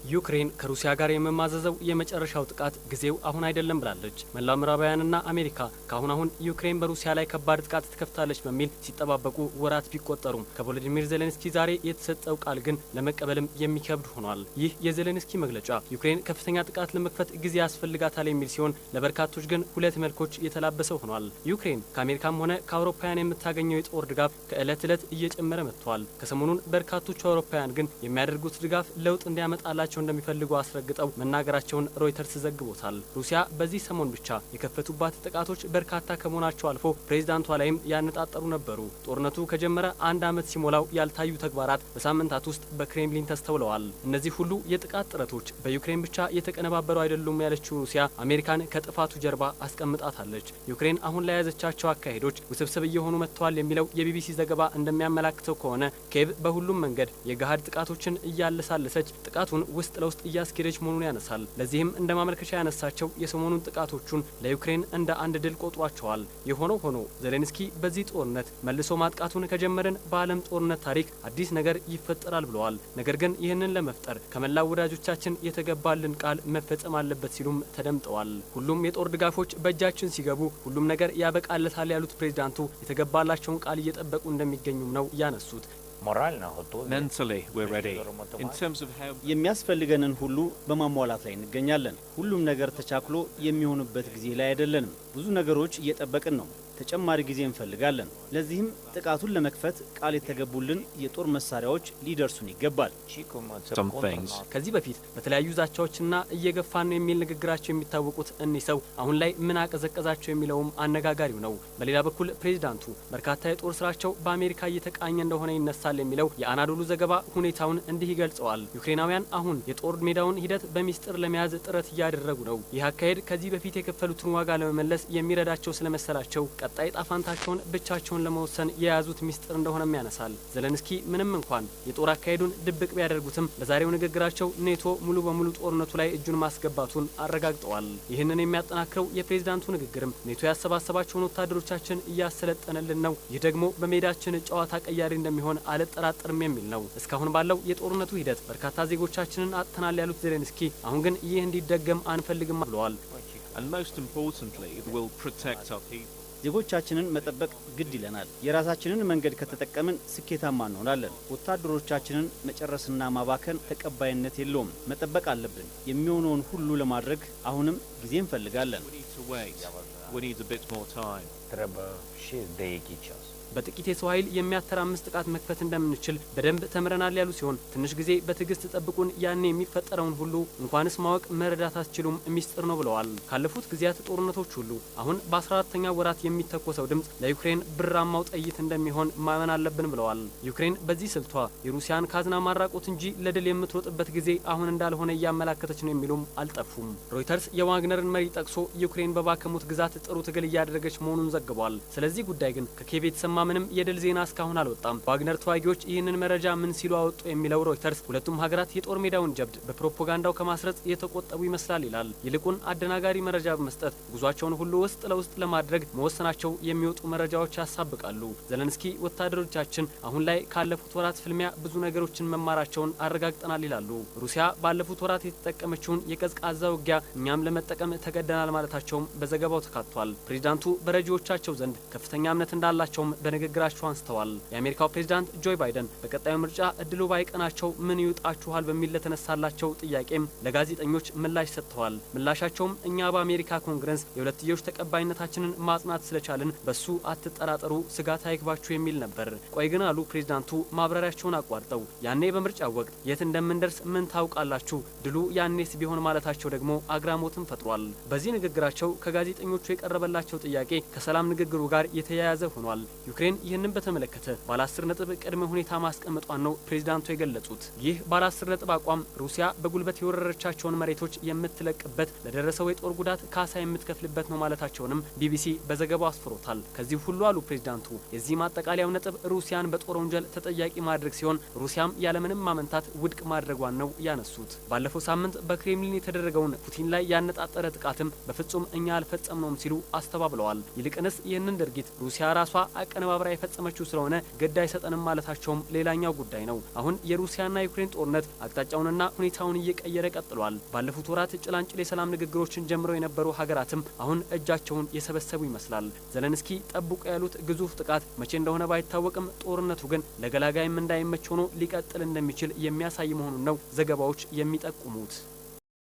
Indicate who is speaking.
Speaker 1: ዩክሬን ከሩሲያ ጋር የመማዘዘው የመጨረሻው ጥቃት ጊዜው አሁን አይደለም ብላለች። መላው ምዕራባውያንና አሜሪካ ካሁን ዩክሬን በሩሲያ ላይ ከባድ ጥቃት ትከፍታለች በሚል ሲጠባበቁ ወራት ቢቆጠሩም ከቮሎዲሚር ዜሌንስኪ ዛሬ የተሰጠው ቃል ግን ለመቀበልም የሚከብድ ሆኗል። ይህ የዜሌንስኪ መግለጫ ዩክሬን ከፍተኛ ጥቃት ለመክፈት ጊዜ ያስፈልጋታል የሚል ሲሆን ለበርካቶች ግን ሁለት መልኮች የተላበሰ ሆኗል። ዩክሬን ከአሜሪካም ሆነ ከአውሮፓውያን የምታገኘው የጦር ድጋፍ ከዕለት ዕለት እየጨመረ መጥቷል። ከሰሞኑን በርካቶቹ አውሮፓውያን ግን የሚያደርጉት ድጋፍ ለውጥ እንዲያመጣላቸው እንደሚፈልጉ አስረግጠው መናገራቸውን ሮይተርስ ዘግቦታል። ሩሲያ በዚህ ሰሞን ብቻ የከፈቱባት ጥቃቶች በርካታ ከመሆናቸው አልፎ ፕሬዝዳንቷ ላይም ያነጣጠሩ ነበሩ። ጦርነቱ ከጀመረ አንድ ዓመት ሲሞላው ያልታዩ ተግባራት በሳምንታት ውስጥ በክሬምሊን ተስተውለዋል። እነዚህ ሁሉ የጥቃት ጥረቶች በዩክሬን ብቻ የተቀነባበሩ አይደሉም ያለችው ሩሲያ አሜሪካን ከጥፋቱ ጀርባ አስቀምጣታለች። ዩክሬን አሁን ላይ የያዘቻቸው አካሄዶች ውስብስብ እየሆኑ መጥተዋል የሚለው የቢቢሲ ዘገባ እንደሚያመላክተው ከሆነ ኪየቭ በሁሉም መንገድ የገሃድ ጥቃቶችን እያለሳለሰች ጥቃቱን ውስጥ ለውስጥ እያስኬደች መሆኑን ያነሳል። ለዚህም እንደ ማመልከቻ ያነሳቸው የሰሞኑን ጥቃቶቹን ለዩክሬን እንደ አንድ ድል ቆጥሯቸዋል። የሆነው ሆኖ ዜሌንስኪ በዚህ ጦርነት መልሶ ማጥቃቱን ከጀመረን በዓለም ጦርነት ታሪክ አዲስ ነገር ይፈጠራል ብለዋል። ነገር ግን ይህንን ለመፍጠር ከመላው ወዳጆቻችን የተገባልን ቃል መፈጸም አለበት ሲሉም ተደምጠዋል። ሁሉም የጦር ድጋፎች በእጃችን ሲገቡ ሁሉም ነገር ያበቃለታል ያሉት ፕሬዝዳንቱ የተገባላቸውን ቃል እየጠበቁ እንደሚገኙም ነው ያነሱት።
Speaker 2: የሚያስፈልገንን ሁሉ በማሟላት ላይ እንገኛለን። ሁሉም ነገር ተቻክሎ የሚሆንበት ጊዜ ላይ አይደለንም። ብዙ ነገሮች እየጠበቅን ነው። ተጨማሪ ጊዜ እንፈልጋለን። ለዚህም ጥቃቱን ለመክፈት ቃል የተገቡልን የጦር መሳሪያዎች ሊደርሱን ይገባል።
Speaker 1: ከዚህ በፊት በተለያዩ ዛቻዎችና እየገፋን ነው የሚል ንግግራቸው የሚታወቁት እኒህ ሰው አሁን ላይ ምን አቀዘቀዛቸው የሚለውም አነጋጋሪው ነው። በሌላ በኩል ፕሬዝዳንቱ በርካታ የጦር ስራቸው በአሜሪካ እየተቃኘ እንደሆነ ይነሳል የሚለው የአናዶሉ ዘገባ ሁኔታውን እንዲህ ይገልጸዋል። ዩክሬናውያን አሁን የጦር ሜዳውን ሂደት በሚስጥር ለመያዝ ጥረት እያደረጉ ነው። ይህ አካሄድ ከዚህ በፊት የከፈሉትን ዋጋ ለመመለስ የሚረዳቸው ስለመሰላቸው ቀጣይ ጣፋንታቸውን ብቻቸውን ለመወሰን የያዙት ሚስጥር እንደሆነም ያነሳል። ዜሌንስኪ ምንም እንኳን የጦር አካሄዱን ድብቅ ቢያደርጉትም በዛሬው ንግግራቸው ኔቶ ሙሉ በሙሉ ጦርነቱ ላይ እጁን ማስገባቱን አረጋግጠዋል። ይህንን የሚያጠናክረው የፕሬዝዳንቱ ንግግርም ኔቶ ያሰባሰባቸውን ወታደሮቻችን እያሰለጠነልን ነው፣ ይህ ደግሞ በሜዳችን ጨዋታ ቀያሪ እንደሚሆን አልጠራጠርም የሚል ነው። እስካሁን ባለው የጦርነቱ ሂደት በርካታ ዜጎቻችንን አጥተናል ያሉት ዜሌንስኪ አሁን ግን ይህ እንዲደገም አንፈልግም ብለዋል።
Speaker 2: ዜጎቻችንን መጠበቅ ግድ ይለናል። የራሳችንን መንገድ ከተጠቀምን ስኬታማ እንሆናለን። ወታደሮቻችንን መጨረስና ማባከን ተቀባይነት የለውም። መጠበቅ አለብን። የሚሆነውን ሁሉ ለማድረግ አሁንም ጊዜ እንፈልጋለን። በጥቂት የሰው ኃይል የሚያተራምስ ጥቃት መክፈት እንደምንችል በደንብ ተምረናል ያሉ ሲሆን ትንሽ ጊዜ በትዕግስት ጠብቁን፣ ያኔ የሚፈጠረውን ሁሉ እንኳንስ ማወቅ መረዳት አትችሉም፣ ሚስጥር ነው ብለዋል። ካለፉት ጊዜያት ጦርነቶች ሁሉ አሁን በ14ኛ ወራት የሚተኮሰው ድምፅ ለዩክሬን ብራማው ጥይት እንደሚሆን ማመን አለብን ብለዋል። ዩክሬን በዚህ ስልቷ የሩሲያን ካዝና ማራቆት እንጂ ለድል የምትሮጥበት ጊዜ አሁን እንዳልሆነ እያመላከተች ነው የሚሉም አልጠፉም። ሮይተርስ የዋግነርን መሪ ጠቅሶ ዩክሬን በባከሙት ግዛት ጥሩ ትግል እያደረገች መሆኑን ዘግቧል። ስለዚህ ጉዳይ ግን ከኪየቭ የተሰማ ምንም የድል ዜና እስካሁን አልወጣም። ዋግነር ተዋጊዎች ይህንን መረጃ ምን ሲሉ አወጡ የሚለው ሮይተርስ ሁለቱም ሀገራት የጦር ሜዳውን ጀብድ በፕሮፓጋንዳው ከማስረጽ የተቆጠቡ ይመስላል ይላል። ይልቁን አደናጋሪ መረጃ በመስጠት ጉዟቸውን ሁሉ ውስጥ ለውስጥ ለማድረግ መወሰናቸው የሚወጡ መረጃዎች ያሳብቃሉ። ዜሌንስኪ ወታደሮቻችን አሁን ላይ ካለፉት ወራት ፍልሚያ ብዙ ነገሮችን መማራቸውን አረጋግጠናል ይላሉ። ሩሲያ ባለፉት ወራት የተጠቀመችውን የቀዝቃዛ ውጊያ እኛም ለመጠቀም ተገደናል ማለታቸውም በዘገባው ተካቷል። ፕሬዝዳንቱ በረጂዎቻቸው ዘንድ ከፍተኛ እምነት እንዳላቸውም ንግግራቸው አንስተዋል። የአሜሪካው ፕሬዝዳንት ጆ ባይደን በቀጣዩ ምርጫ እድሉ ባይቀናቸው ምን ይውጣችኋል በሚል ለተነሳላቸው ጥያቄም ለጋዜጠኞች ምላሽ ሰጥተዋል። ምላሻቸውም እኛ በአሜሪካ ኮንግረስ የሁለትዮሽ ተቀባይነታችንን ማጽናት ስለቻልን በሱ አትጠራጠሩ፣ ስጋት አይግባችሁ የሚል ነበር። ቆይ ግን አሉ ፕሬዝዳንቱ ማብራሪያቸውን አቋርጠው፣ ያኔ በምርጫው ወቅት የት እንደምንደርስ ምን ታውቃላችሁ፣ ድሉ ያኔስ ቢሆን ማለታቸው ደግሞ አግራሞትን ፈጥሯል። በዚህ ንግግራቸው ከጋዜጠኞቹ የቀረበላቸው ጥያቄ ከሰላም ንግግሩ ጋር የተያያዘ ሆኗል። ዩክሬን ይህንን በተመለከተ ባለ 10 ነጥብ ቅድመ ሁኔታ ማስቀመጧን ነው ፕሬዝዳንቱ የገለጹት። ይህ ባለ 10 ነጥብ አቋም ሩሲያ በጉልበት የወረረቻቸውን መሬቶች የምትለቅበት፣ ለደረሰው የጦር ጉዳት ካሳ የምትከፍልበት ነው ማለታቸውንም ቢቢሲ በዘገባው አስፍሮታል። ከዚህ ሁሉ አሉ ፕሬዝዳንቱ የዚህ ማጠቃለያው ነጥብ ሩሲያን በጦር ወንጀል ተጠያቂ ማድረግ ሲሆን ሩሲያም ያለምንም ማመንታት ውድቅ ማድረጓን ነው ያነሱት። ባለፈው ሳምንት በክሬምሊን የተደረገውን ፑቲን ላይ ያነጣጠረ ጥቃትም በፍጹም እኛ አልፈጸምነውም ሲሉ አስተባብለዋል። ይልቅንስ ይህንን ድርጊት ሩሲያ ራሷ አቀነባ ተባብራ የፈጸመችው ስለሆነ ግድ አይሰጠንም ማለታቸውም ሌላኛው ጉዳይ ነው። አሁን የሩሲያና ዩክሬን ጦርነት አቅጣጫውንና ሁኔታውን እየቀየረ ቀጥሏል። ባለፉት ወራት ጭላንጭል የሰላም ንግግሮችን ጀምረው የነበሩ ሀገራትም አሁን እጃቸውን የሰበሰቡ ይመስላል። ዘለንስኪ ጠብቁ ያሉት ግዙፍ ጥቃት መቼ እንደሆነ ባይታወቅም ጦርነቱ ግን ለገላጋይም እንዳይመች ሆኖ ሊቀጥል እንደሚችል የሚያሳይ መሆኑን ነው ዘገባዎች የሚጠቁሙት።